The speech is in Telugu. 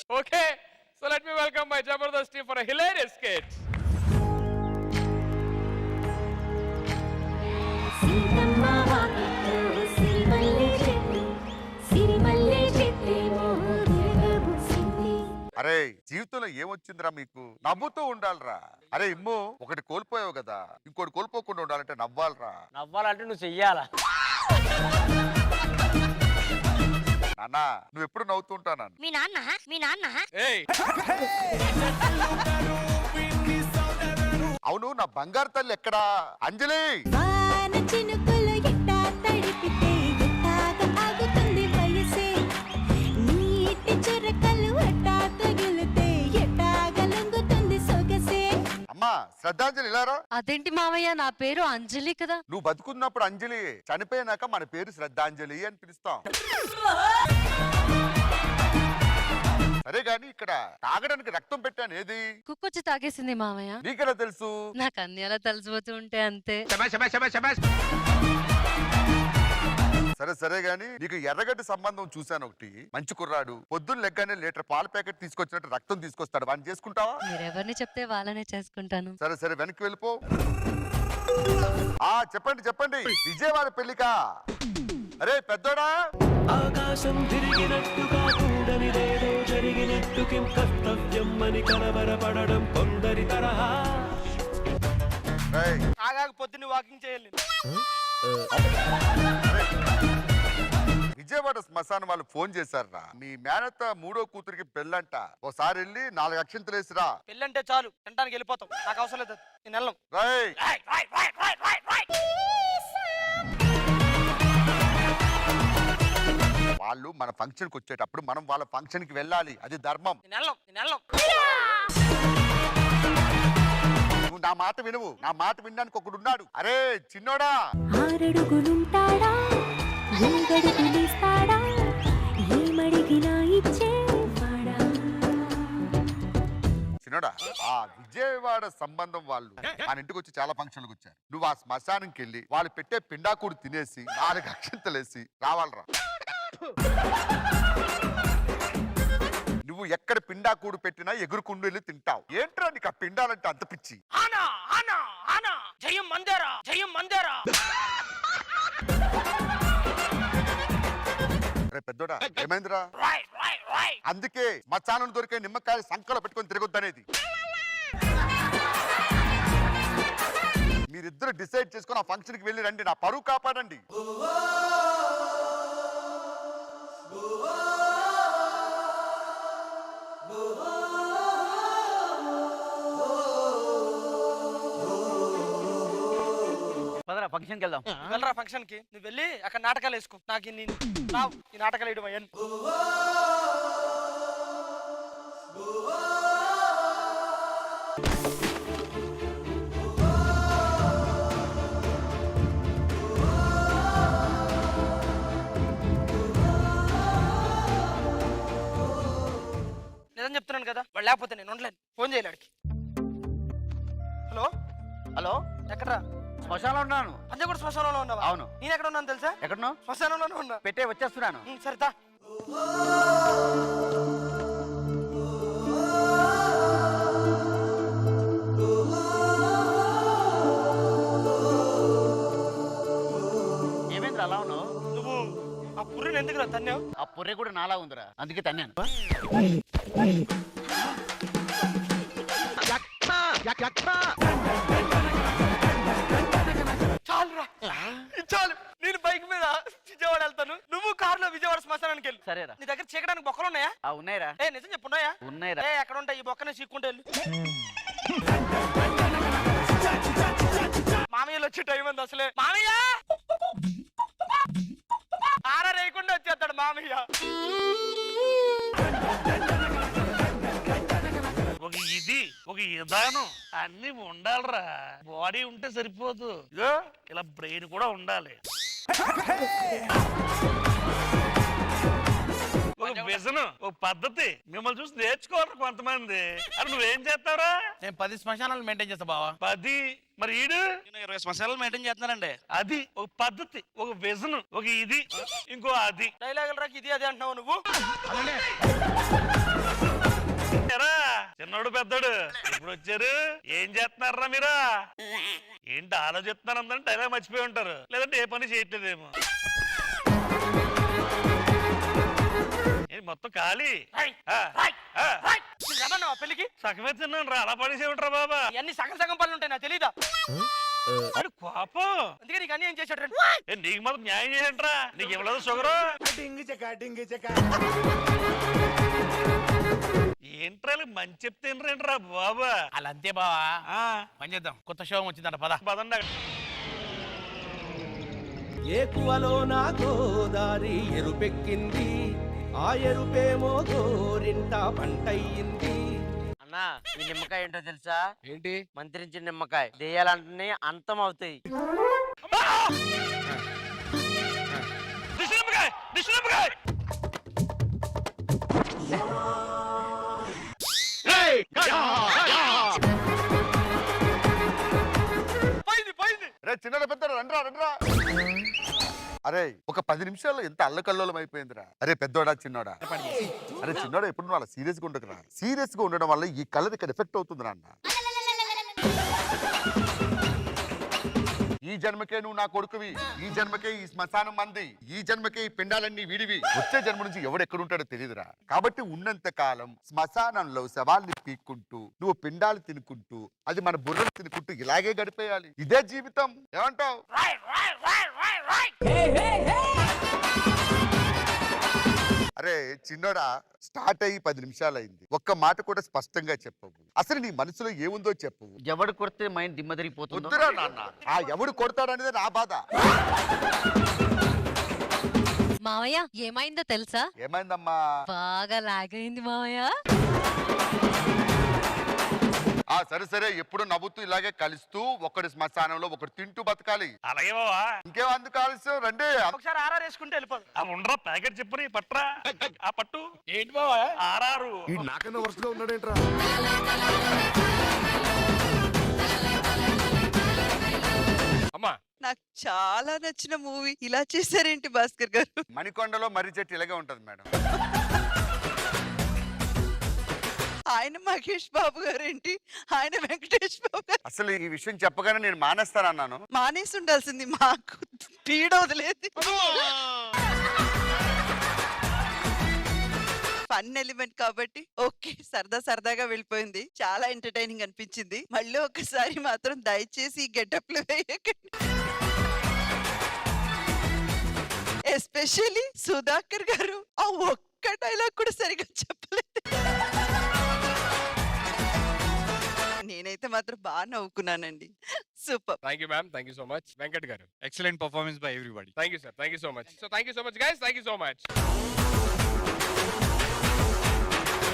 Okay, so let me welcome my Jabardast team for a hilarious skit. అరే జీవితంలో ఏమొచ్చిందిరా మీకు? నవ్వుతూ ఉండాలిరా. అరే ఇమ్ము ఒకటి కోల్పోయావు కదా, ఇంకోటి కోల్పోకుండా ఉండాలంటే నవ్వాలిరా. నవ్వాలంటే నువ్వు చెయ్యాలా? నాన్న నువ్వు ఎప్పుడు నవ్వుతూ ఉంటాను. మీ నాన్న Hey, అవును నా బంగారు తల్లి ఎక్కడా? అంజలి వాన చినుకులు ఎట్టా తడిపితే ఎట్టాగా ఆగుతుంది వయసే, నీటి చురకలు ఎట్టా తగిలితే ఎట్టాగా లొంగుతుంది సొగసే. అమ్మా శ్రద్ధాంజలి ఇలారా. అదేంటి మావయ్య, నా పేరు అంజలి కదా. నువ్వు బతుకున్నప్పుడు అంజలి, చనిపోయినాక మన పేరు శ్రద్ధాంజలి అని పిలుస్తాం. సరే గాని ఇక్కడ తాగడానికి రక్తం పెట్టాను, ఏది? కుక్కొచ్చి తాగేసింది మావయ్య. నీకెలా తెలుసు? నాకు అన్ని అలా తెలిసిపోతూ ఉంటే అంతే. సరే సరే గాని నీకు ఎర్రగడ్డి సంబంధం చూశాను ఒకటి. మంచి కుర్రాడు, పొద్దున్న లెగ్గానే లీటర్ పాల ప్యాకెట్ తీసుకొచ్చినట్టు రక్తం తీసుకొస్తాడు. వాడిని చేసుకుంటావా? మీరెవరిని చెప్తే వాళ్ళనే చేసుకుంటాను. సరే సరే వెనక్కి వెళ్ళిపో. చెప్పండి చెప్పండి, విజయవాడ పెళ్లికా? అరే పెద్దోడా, ఆకాశం తిరిగినట్టుగా కూడనిదేదో జరిగినట్టు కిం కర్తవ్యం అని కలవరపడడం కొందరి తరహా. రేయ్, ఆగాక పొద్దున్న వాకింగ్ చేయాలి. విజయవాడ శ్మశానం వాళ్ళు ఫోన్ చేశారా, మీ మేనత్త మూడో కూతురికి పెళ్ళంట, ఓసారి వెళ్ళి 4 అక్షంతలు వేసిరా. పెళ్ళంటే చాలు తినడానికి వెళ్ళిపోతాం, నాకు అవసరం లేదు, నేను వెళ్ళను. రేయ్, వాళ్ళు మన ఫంక్షన్ కి వచ్చేటప్పుడు మనం వాళ్ళ ఫంక్షన్ కి వెళ్ళాలి, అది ధర్మం. నేను వెళ్ళను. నువ్వు నా మాట వినవు, నా మాట వినడానికి ఒకడు ఉన్నాడు. అరే చిన్నోడా, ఆరడుగులుంటాడా, ఏడడుగులిస్తాడా, ఏమడిగినా ఇచ్చేవాడా. చిన్నోడా, ఆ విజయవాడ సంబంధం వాళ్ళు మన ఇంటికి వచ్చి చాలా ఫంక్షన్లకు వచ్చారు. నువ్వు ఆ శ్మశానంకి వెళ్ళి వాళ్ళు పెట్టే పిండాకూడు తినేసి 4 అక్షంతలేసి రావాలరా. నువ్వు ఎక్కడ పిండాకూడు పెట్టినా ఎగురుకుండు వెళ్ళి తింటావు. ఏంట్రా నీకు ఆ పిండాలంటే అంత పిచ్చి? జయం మందేరా, జయం మందేరా. రే పెద్దోడా, ఏమైందిరా? అందుకే మచానం దొరికే నిమ్మకాయ సంకలో పెట్టుకొని తిరగొద్దనేది. మీరిద్దరు డిసైడ్ చేసుకొని ఆ ఫంక్షన్ కి వెళ్ళి రండి, నా పరువు కాపాడండి. పదరా ఫంక్షన్ కి వెళ్దాం. వెళ్ళరా ఫంక్షన్ కి. నువ్వు వెళ్ళి అక్కడ నాటకాలు వేసుకో, నాకు ఈ నాటకాలు వేయడం అయ్యాను. నిజం చెప్తున్నాను కదా, వాళ్ళు లేకపోతే నేను ఉండలేను. ఫోన్ చేయలేడికి. హలో హలో, ఎక్కడరా? శ్మశానంలో ఉన్నాను. అంతే కూడా శ్మశానంలో ఉన్నావా? అవును. నేను ఎక్కడ ఉన్నాను తెలుసా? ఎక్కడున్నావు? శ్మశానంలోనే ఉన్నా. పెట్టే వచ్చేస్తున్నాను. సరితా. ఏమైందిరా అలా ఉన్నావు? నువ్వు ఆ పుర్రిని ఎందుకు తన్నావు? ఆ పుర్రె కూడా నాలా ఉందిరా, అందుకే తన్నాను. చాలురా, చాలు. నేను బైక్ మీద విజయవాడ వెళ్తాను, నువ్వు కారులో విజయవాడ శ్మశానానికి వెళ్ళు. సరేరా. నీ దగ్గర చీకడానికి బొక్కలు ఉన్నాయా? ఉన్నాయిరా. ఏ నిజం చెప్పు, ఉన్నాయా? ఉన్నాయిరా. ఏ ఎక్కడ ఉంటాయి? ఈ బొక్కనే చీక్కుంటే వెళ్ళు. మామయ్యలు వచ్చే టైం ఉంది అసలే. మామయ్య ఆరా రేయకుండా వచ్చేస్తాడు మామయ్య. ఒక ఇది ఒక విధానం అన్ని ఉండాలిరా. బాడీ ఉంటే సరిపోదు, ఇదో ఇలా బ్రెయిన్ కూడా ఉండాలి. ఒక విజన్, ఒక పద్ధతి మిమ్మల్ని చూసి నేర్చుకోవాలి కొంతమంది. అది నువ్వేం చేస్తావురా? నేను 10 శ్మశానాలు మెయింటైన్ చేస్తా బావా. 10 మరి ఈడు 20 శ్మశానాలు మెయింటైన్ చేస్తున్నానండి. అది ఒక పద్ధతి, ఒక విజన్, ఒక ఇది, ఇంకో అది. డైలాగులు రాకి ఇది అది అంటున్నావు నువ్వు. మనోడు పెద్దోడు ఇప్పుడు వచ్చారు. ఏం చేస్తున్నారా మీరు? ఏంటి ఆలోచిస్తున్నారు అందరం డైలాగ్ మర్చిపోయి ఉంటారు, లేదంటే ఏ పని చేయట్లేదేమో. మొత్తం ఖాళీ. రమ్మన్నావా పెళ్లికి? సగమే తిన్నాను రా, అలా పడేసే ఉంటారా బాబా. ఇవన్నీ సగం సగం పనులు ఉంటాయి నాకు తెలీదా? అది కోపం. అందుకే నీకు అన్ని ఏం చేశాడు? నీకు మాత్రం న్యాయం చేయంట్రా. నీకు ఇవ్వలేదు షుగరు. ఏంట్రా మంచి చెప్తేంట్రా బాబా. అలా అంతే బావా. పని చేద్దాం, కొత్త శోభం వచ్చిందంట పద. పదండి. ఏకువలో నా గోదారి ఎరుపెక్కింది, ఆ ఎరుపేమో గోరింట పంటయ్యింది. అన్నా ఈ నిమ్మకాయ ఏంటో తెలుసా? ఏంటి? మంత్రించిన నిమ్మకాయ. దెయ్యాలంటే అంతం అవుతాయి. రే చిన్న పెద్ద రండ్రా రండ్రా. అరే ఒక 10 నిమిషాల్లో ఎంత అల్లకల్లోలం అయిపోయిందిరా. అరే పెద్దోడా చిన్నోడా? అరే చిన్నోడా ఎప్పుడు నువ్వు అలా సీరియస్ గా ఉండకురా. సీరియస్ గా ఉండడం వల్ల ఈ కలర్ ఇక్కడ ఎఫెక్ట్ అవుతుంది అన్న. ఈ జన్మకే నువ్వు నా కొడుకువి, ఈ జన్మకే ఈ శ్మశానం మంది, ఈ జన్మకే ఈ పిండాలన్నీ వీడివి. వచ్చే జన్మ నుంచి ఎవడు ఎక్కడుంటాడో తెలియదురా. కాబట్టి ఉన్నంత కాలం శ్మశానంలో శవాల్ని పీక్కుంటూ నువ్వు పిండాలు తినుకుంటూ అది మన బుర్రలు తినుకుంటూ ఇలాగే గడిపేయాలి. ఇదే జీవితం. ఏమంటావు? అరే చిన్నోడా, స్టార్ట్ అయ్యి 10 నిమిషాలు అయింది. ఒక్క మాట కూడా స్పష్టంగా చెప్పవు. అసలు నీ మనసులో ఏముందో చెప్పవు. ఎవడు కొడితే మైండ్ దిమ్మ తిరిగిపోతుంది. వద్దురా నాన్న, ఆ ఎవడు కొడతాడనేది నా బాధ. మావయ్య ఏమైందో తెలుసా? ఏమైందమ్మా? బాగా లాగ్ అయింది మావయ్య. ఆ సరే సరే, ఎప్పుడు నవ్వుతూ ఇలాగే కలుస్తూ ఒకటి శ్మశానంలో ఒకటి తింటూ బతకాలి. అలాగే బావా. ఇంకేం అందుకు ఆలస్యం, రండి. ఒకసారి ఆర్ఆర్ వేసుకుంటే వెళ్ళిపోదు. ఆ ఉండరా ప్యాకెట్ చెప్పుని పట్రా. ఆ పట్టు. ఏంటి బావా? ఆరారు. నాకన్నా వరుసగా ఉన్నాడేంట్రా? అమ్మా నాకు చాలా నచ్చిన మూవీ. ఇలా చేశారేంటి భాస్కర్ గారు? మణికొండలో మర్రి చెట్టు ఇలాగే ఉంటది మేడం. ఆయన మహేష్ బాబు గారు ఏంటి, ఆయన వెంకటేష్ బాబు గారు. అసలు ఈ విషయం చెప్పగానే నేను మానేస్తానన్నాను. మానేసి ఉండాల్సింది, మాకు పీడ వదిలేదు. ఫన్ ఎలిమెంట్ కాబట్టి ఓకే, సరదా సరదాగా వెళ్ళిపోయింది. చాలా ఎంటర్టైనింగ్ అనిపించింది. మళ్ళీ ఒకసారి మాత్రం దయచేసి ఈ గెటప్లు వేయకండి. ఎస్పెషల్లీ సుధాకర్ గారు ఆ ఒక్క డైలాగ్ కూడా సరిగా చెప్పలేదు. నేనైతే మాత్రం బాగా నవ్వుకున్నానండి. Super. Thank you ma'am, thank you so much. Venkat garu excellent performance by everybody. Thank you sir, thank you so much. So thank you so much guys, thank you so much.